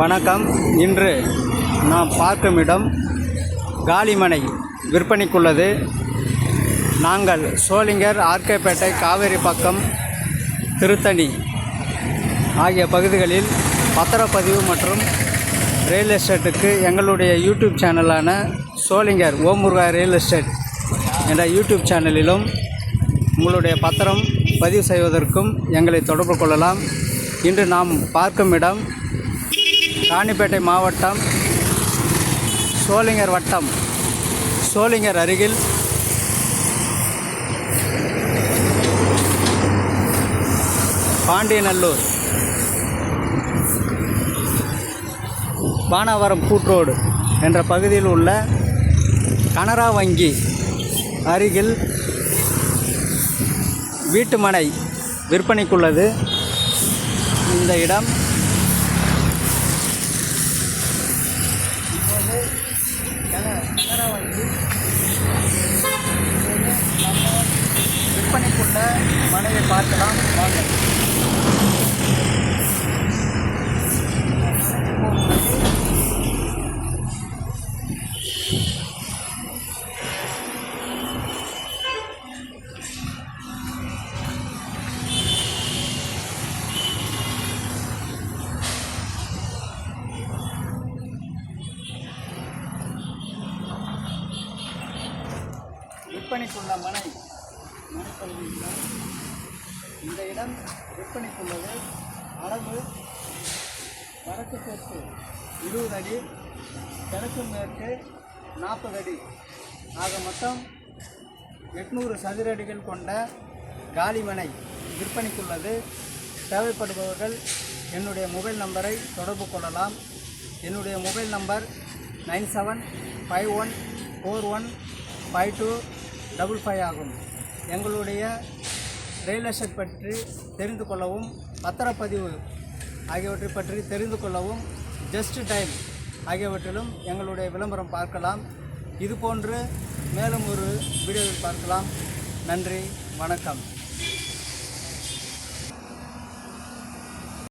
வணக்கம். இன்று நாம் பார்க்கும் இடம் காலிமனை விற்பனைக்குள்ளது. நாங்கள் சோளிங்கர், ஆர்கேபேட்டை, காவேரி பக்கம், திருத்தணி ஆகிய பகுதிகளில் பத்திரப்பதிவு மற்றும் ரியல் எஸ்டேட்டுக்கு எங்களுடைய யூடியூப் சேனலான சோளிங்கர் ஓமுருகா ரியல் எஸ்டேட் என்ற யூடியூப் சேனலிலும் உங்களுடைய பத்திரம் பதிவு செய்வதற்கும் எங்களை தொடர்பு கொள்ளலாம். இன்று நாம் பார்க்கும் இடம் ராணிப்பேட்டை மாவட்டம், சோளிங்கர் வட்டம், சோளிங்கர் அருகில் பாண்டியநல்லூர், பானாவரம் கூட்ரோடு என்ற பகுதியில் உள்ள கனரா வங்கி அருகில் வீட்டுமனை விற்பனைக்குள்ளது. இந்த இடம் கனரா வங்கி விற்பனைக்குள்ள மனையை பார்க்கலாம். வாங்க. விற்பனைக்குள்ள மனைப்பகுதியில் இந்த இடம் விற்பனைக்குள்ளது. அளவு வடக்கு தெற்கு 20 அடி, கிழக்கு மேற்கு 40 அடி, ஆக மொத்தம் 800 சதுர அடிகள் கொண்ட காலிமனை விற்பனைக்குள்ளது. தேவைப்படுபவர்கள் என்னுடைய மொபைல் நம்பரை தொடர்பு கொள்ளலாம். என்னுடைய மொபைல் நம்பர் 9751415255 ஆகும். எங்களுடைய ரியல் எஸ்டேட் பற்றி தெரிந்து கொள்ளவும், பத்திரப்பதிவு ஆகியவற்றை பற்றி தெரிந்து கொள்ளவும், ஜஸ்ட் டைம் ஆகியவற்றிலும் எங்களுடைய விளம்பரம் பார்க்கலாம். இதுபோன்று மேலும் ஒரு வீடியோவில் பார்க்கலாம். நன்றி, வணக்கம்.